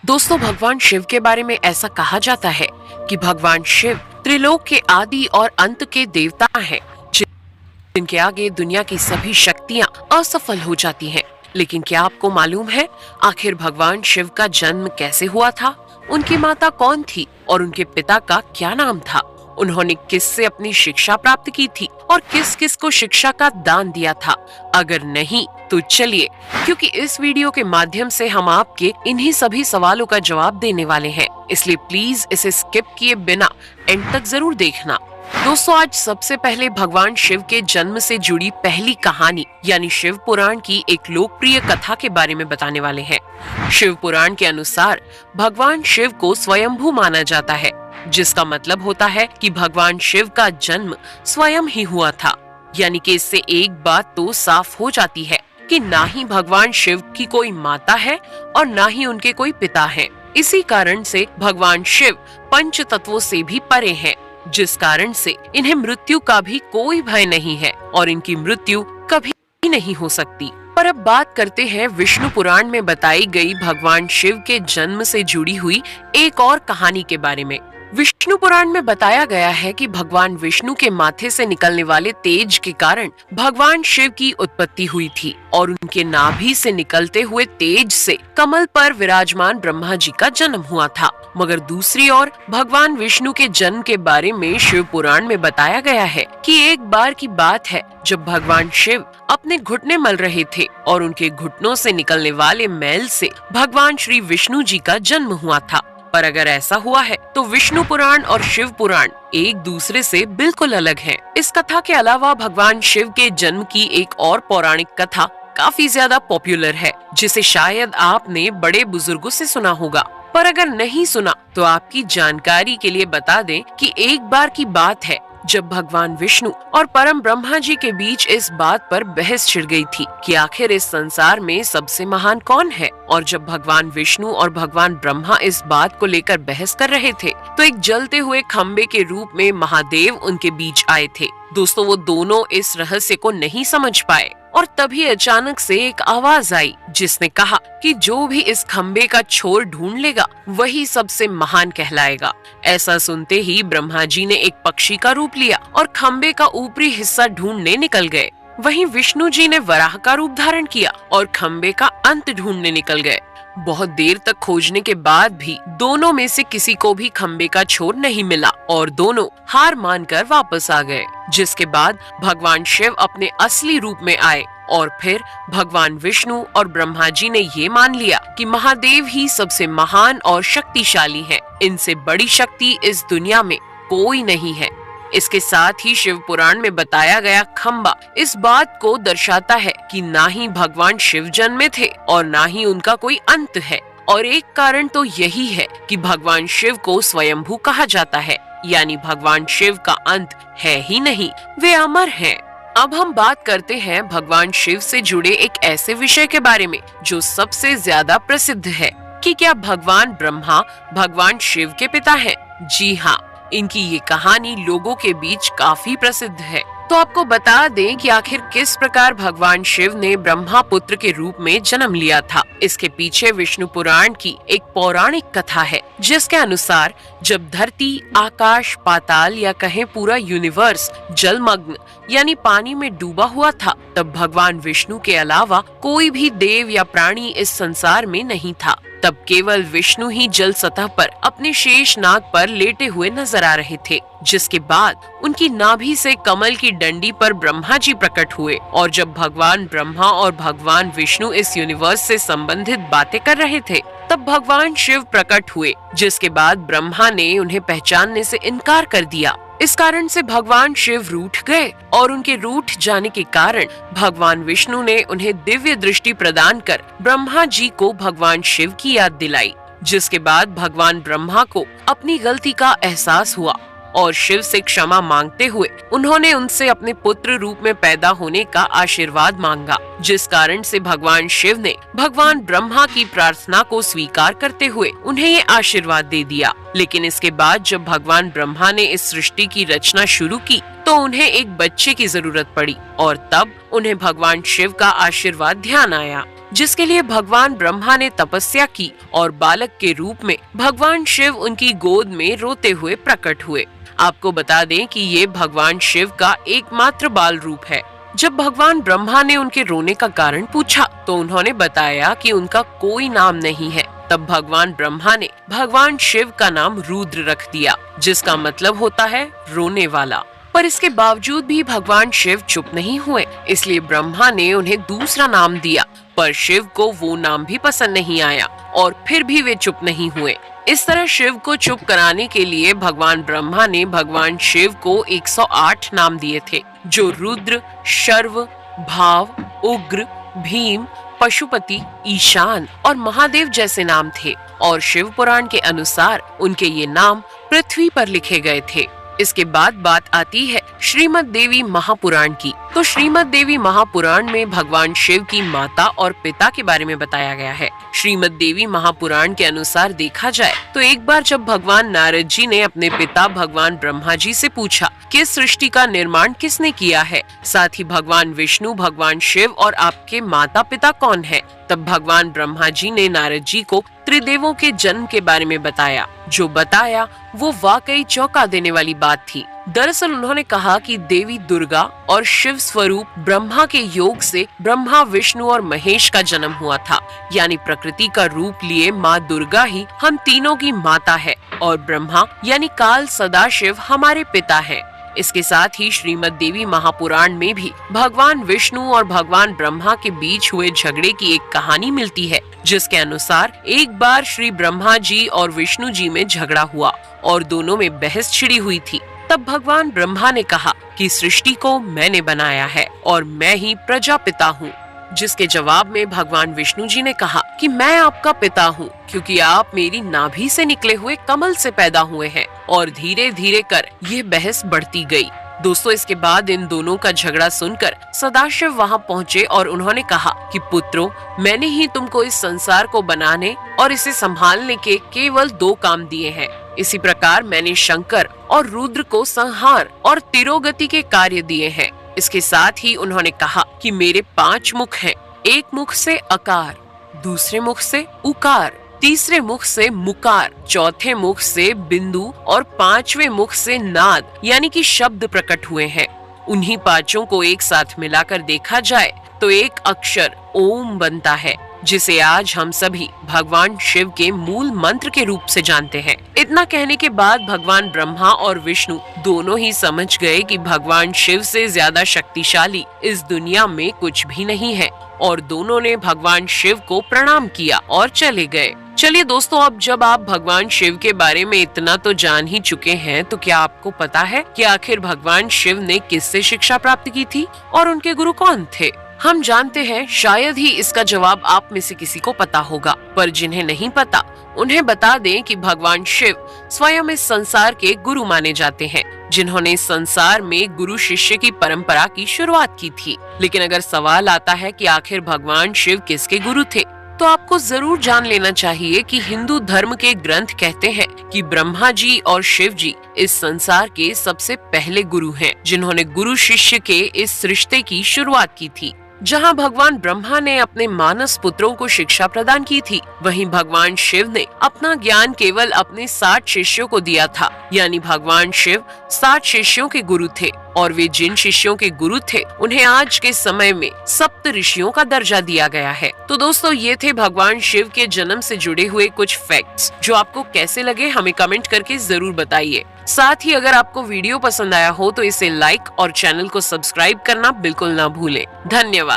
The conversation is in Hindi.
दोस्तों, भगवान शिव के बारे में ऐसा कहा जाता है कि भगवान शिव त्रिलोक के आदि और अंत के देवता हैं, जिनके आगे दुनिया की सभी शक्तियां असफल हो जाती हैं। लेकिन क्या आपको मालूम है आखिर भगवान शिव का जन्म कैसे हुआ था? उनकी माता कौन थी और उनके पिता का क्या नाम था? उन्होंने किससे अपनी शिक्षा प्राप्त की थी और किस किस को शिक्षा का दान दिया था? अगर नहीं तो चलिए, क्योंकि इस वीडियो के माध्यम से हम आपके इन्हीं सभी सवालों का जवाब देने वाले हैं, इसलिए प्लीज इसे स्किप किए बिना एंड तक जरूर देखना। दोस्तों, आज सबसे पहले भगवान शिव के जन्म से जुड़ी पहली कहानी यानी शिव पुराण की एक लोकप्रिय कथा के बारे में बताने वाले हैं। शिव पुराण के अनुसार भगवान शिव को स्वयंभू माना जाता है, जिसका मतलब होता है कि भगवान शिव का जन्म स्वयं ही हुआ था। यानी कि इससे एक बात तो साफ हो जाती है कि ना ही भगवान शिव की कोई माता है और ना ही उनके कोई पिता हैं। इसी कारण से भगवान शिव पंच तत्वों से भी परे हैं, जिस कारण से इन्हें मृत्यु का भी कोई भय नहीं है और इनकी मृत्यु कभी नहीं हो सकती। पर अब बात करते हैं विष्णु पुराण में बताई गई भगवान शिव के जन्म से जुड़ी हुई एक और कहानी के बारे में। विष्णु पुराण में बताया गया है कि भगवान विष्णु के माथे से निकलने वाले तेज के कारण भगवान शिव की उत्पत्ति हुई थी और उनके नाभि से निकलते हुए तेज से कमल पर विराजमान ब्रह्मा जी का जन्म हुआ था। मगर दूसरी ओर भगवान विष्णु के जन्म के बारे में शिव पुराण में बताया गया है कि एक बार की बात है जब भगवान शिव अपने घुटने मल रहे थे और उनके घुटनों से निकलने वाले मैल से भगवान श्री विष्णु जी का जन्म हुआ था। पर अगर ऐसा हुआ है तो विष्णु पुराण और शिव पुराण एक दूसरे से बिल्कुल अलग हैं। इस कथा के अलावा भगवान शिव के जन्म की एक और पौराणिक कथा काफी ज्यादा पॉपुलर है, जिसे शायद आपने बड़े बुजुर्गों से सुना होगा। पर अगर नहीं सुना तो आपकी जानकारी के लिए बता दें कि एक बार की बात है जब भगवान विष्णु और परम ब्रह्मा जी के बीच इस बात पर बहस छिड़ गई थी कि आखिर इस संसार में सबसे महान कौन है। और जब भगवान विष्णु और भगवान ब्रह्मा इस बात को लेकर बहस कर रहे थे तो एक जलते हुए खंबे के रूप में महादेव उनके बीच आए थे। दोस्तों, वो दोनों इस रहस्य को नहीं समझ पाए और तभी अचानक से एक आवाज आई जिसने कहा कि जो भी इस खंबे का छोर ढूंढ लेगा वही सबसे महान कहलाएगा। ऐसा सुनते ही ब्रह्मा जी ने एक पक्षी का रूप लिया और खंबे का ऊपरी हिस्सा ढूंढने निकल गए। वहीं विष्णु जी ने वराह का रूप धारण किया और खंबे का अंत ढूंढने निकल गए। बहुत देर तक खोजने के बाद भी दोनों में से किसी को भी खंबे का छोर नहीं मिला और दोनों हार मानकर वापस आ गए। जिसके बाद भगवान शिव अपने असली रूप में आए और फिर भगवान विष्णु और ब्रह्मा जी ने ये मान लिया कि महादेव ही सबसे महान और शक्तिशाली हैं। इनसे बड़ी शक्ति इस दुनिया में कोई नहीं है। इसके साथ ही शिव पुराण में बताया गया खंबा इस बात को दर्शाता है कि ना ही भगवान शिव जन्मे थे और ना ही उनका कोई अंत है। और एक कारण तो यही है कि भगवान शिव को स्वयंभू कहा जाता है, यानी भगवान शिव का अंत है ही नहीं, वे अमर हैं। अब हम बात करते हैं भगवान शिव से जुड़े एक ऐसे विषय के बारे में जो सबसे ज्यादा प्रसिद्ध है कि क्या भगवान ब्रह्मा भगवान शिव के पिता हैं? जी हाँ, इनकी ये कहानी लोगों के बीच काफी प्रसिद्ध है। तो आपको बता दें कि आखिर किस प्रकार भगवान शिव ने ब्रह्मा पुत्र के रूप में जन्म लिया था। इसके पीछे विष्णु पुराण की एक पौराणिक कथा है, जिसके अनुसार जब धरती, आकाश, पाताल या कहें पूरा यूनिवर्स जलमग्न यानी पानी में डूबा हुआ था, तब भगवान विष्णु के अलावा कोई भी देव या प्राणी इस संसार में नहीं था। तब केवल विष्णु ही जल सतह पर अपने शेष नाग पर लेटे हुए नजर आ रहे थे। जिसके बाद उनकी नाभि से कमल की डंडी पर ब्रह्मा जी प्रकट हुए और जब भगवान ब्रह्मा और भगवान विष्णु इस यूनिवर्स से संबंधित बातें कर रहे थे तब भगवान शिव प्रकट हुए, जिसके बाद ब्रह्मा ने उन्हें पहचानने से इनकार कर दिया। इस कारण से भगवान शिव रूठ गए और उनके रूठ जाने के कारण भगवान विष्णु ने उन्हें दिव्य दृष्टि प्रदान कर ब्रह्मा जी को भगवान शिव की याद दिलाई। जिसके बाद भगवान ब्रह्मा को अपनी गलती का एहसास हुआ और शिव से क्षमा मांगते हुए उन्होंने उनसे अपने पुत्र रूप में पैदा होने का आशीर्वाद मांगा। जिस कारण से भगवान शिव ने भगवान ब्रह्मा की प्रार्थना को स्वीकार करते हुए उन्हें ये आशीर्वाद दे दिया। लेकिन इसके बाद जब भगवान ब्रह्मा ने इस सृष्टि की रचना शुरू की तो उन्हें एक बच्चे की जरूरत पड़ी और तब उन्हें भगवान शिव का आशीर्वाद ध्यान आया। जिसके लिए भगवान ब्रह्मा ने तपस्या की और बालक के रूप में भगवान शिव उनकी गोद में रोते हुए प्रकट हुए। आपको बता दें कि ये भगवान शिव का एकमात्र बाल रूप है। जब भगवान ब्रह्मा ने उनके रोने का कारण पूछा तो उन्होंने बताया कि उनका कोई नाम नहीं है। तब भगवान ब्रह्मा ने भगवान शिव का नाम रुद्र रख दिया, जिसका मतलब होता है रोने वाला। पर इसके बावजूद भी भगवान शिव चुप नहीं हुए, इसलिए ब्रह्मा ने उन्हें दूसरा नाम दिया। पर शिव को वो नाम भी पसंद नहीं आया और फिर भी वे चुप नहीं हुए। इस तरह शिव को चुप कराने के लिए भगवान ब्रह्मा ने भगवान शिव को 108 नाम दिए थे, जो रुद्र, शर्व, भाव, उग्र, भीम, पशुपति, ईशान और महादेव जैसे नाम थे। और शिव पुराण के अनुसार उनके ये नाम पृथ्वी पर लिखे गए थे। इसके बाद बात आती है श्रीमद् देवी महापुराण की। तो श्रीमद् देवी महापुराण में भगवान शिव की माता और पिता के बारे में बताया गया है। श्रीमद् देवी महापुराण के अनुसार देखा जाए तो एक बार जब भगवान नारद जी ने अपने पिता भगवान ब्रह्मा जी से पूछा कि इस सृष्टि का निर्माण किसने किया है, साथ ही भगवान विष्णु, भगवान शिव और आपके माता पिता कौन है, तब भगवान ब्रह्मा जी ने नारद जी को त्रिदेवों के जन्म के बारे में बताया। जो बताया वो वाकई चौंका देने वाली बात थी। दरअसल उन्होंने कहा कि देवी दुर्गा और शिव स्वरूप ब्रह्मा के योग से ब्रह्मा, विष्णु और महेश का जन्म हुआ था। यानी प्रकृति का रूप लिए माँ दुर्गा ही हम तीनों की माता है और ब्रह्मा यानी काल सदाशिव हमारे पिता है। इसके साथ ही श्रीमद् देवी महापुराण में भी भगवान विष्णु और भगवान ब्रह्मा के बीच हुए झगड़े की एक कहानी मिलती है, जिसके अनुसार एक बार श्री ब्रह्मा जी और विष्णु जी में झगड़ा हुआ और दोनों में बहस छिड़ी हुई थी। तब भगवान ब्रह्मा ने कहा कि सृष्टि को मैंने बनाया है और मैं ही प्रजापिता हूँ, जिसके जवाब में भगवान विष्णु जी ने कहा कि मैं आपका पिता हूँ, क्योंकि आप मेरी नाभि से निकले हुए कमल से पैदा हुए हैं। और धीरे धीरे कर ये बहस बढ़ती गई। दोस्तों, इसके बाद इन दोनों का झगड़ा सुनकर सदाशिव वहाँ पहुँचे और उन्होंने कहा कि पुत्रों, मैंने ही तुमको इस संसार को बनाने और इसे संभालने के केवल 2 काम दिए हैं। इसी प्रकार मैंने शंकर और रुद्र को संहार और तिरोगति के कार्य दिए हैं। इसके साथ ही उन्होंने कहा कि मेरे 5 मुख हैं। एक मुख से अकार, दूसरे मुख से उकार, तीसरे मुख से मुकार, चौथे मुख से बिंदु और 5वें मुख से नाद यानी कि शब्द प्रकट हुए हैं। उन्हीं 5 को एक साथ मिलाकर देखा जाए तो एक अक्षर ओम बनता है, जिसे आज हम सभी भगवान शिव के मूल मंत्र के रूप से जानते हैं। इतना कहने के बाद भगवान ब्रह्मा और विष्णु दोनों ही समझ गए कि भगवान शिव से ज्यादा शक्तिशाली इस दुनिया में कुछ भी नहीं है और दोनों ने भगवान शिव को प्रणाम किया और चले गए। चलिए दोस्तों, अब जब आप भगवान शिव के बारे में इतना तो जान ही चुके हैं, तो क्या आपको पता है कि आखिर भगवान शिव ने किससे शिक्षा प्राप्त की थी और उनके गुरु कौन थे? हम जानते हैं शायद ही इसका जवाब आप में से किसी को पता होगा, पर जिन्हें नहीं पता उन्हें बता दें कि भगवान शिव स्वयं इस संसार के गुरु माने जाते हैं, जिन्होंने इस संसार में गुरु शिष्य की परंपरा की शुरुआत की थी। लेकिन अगर सवाल आता है कि आखिर भगवान शिव किसके गुरु थे, तो आपको जरूर जान लेना चाहिए कि हिंदू धर्म के ग्रंथ कहते हैं कि ब्रह्मा जी और शिव जी इस संसार के सबसे पहले गुरु हैं, जिन्होंने गुरु शिष्य के इस रिश्ते की शुरुआत की थी। जहां भगवान ब्रह्मा ने अपने मानस पुत्रों को शिक्षा प्रदान की थी, वहीं भगवान शिव ने अपना ज्ञान केवल अपने 60 शिष्यों को दिया था। यानी भगवान शिव 60 शिष्यों के गुरु थे और वे जिन शिष्यों के गुरु थे उन्हें आज के समय में सप्त ऋषियों का दर्जा दिया गया है। तो दोस्तों, ये थे भगवान शिव के जन्म से जुड़े हुए कुछ फैक्ट्स, जो आपको कैसे लगे हमें कमेंट करके जरूर बताइए। साथ ही अगर आपको वीडियो पसंद आया हो तो इसे लाइक और चैनल को सब्सक्राइब करना बिल्कुल ना भूलें। धन्यवाद।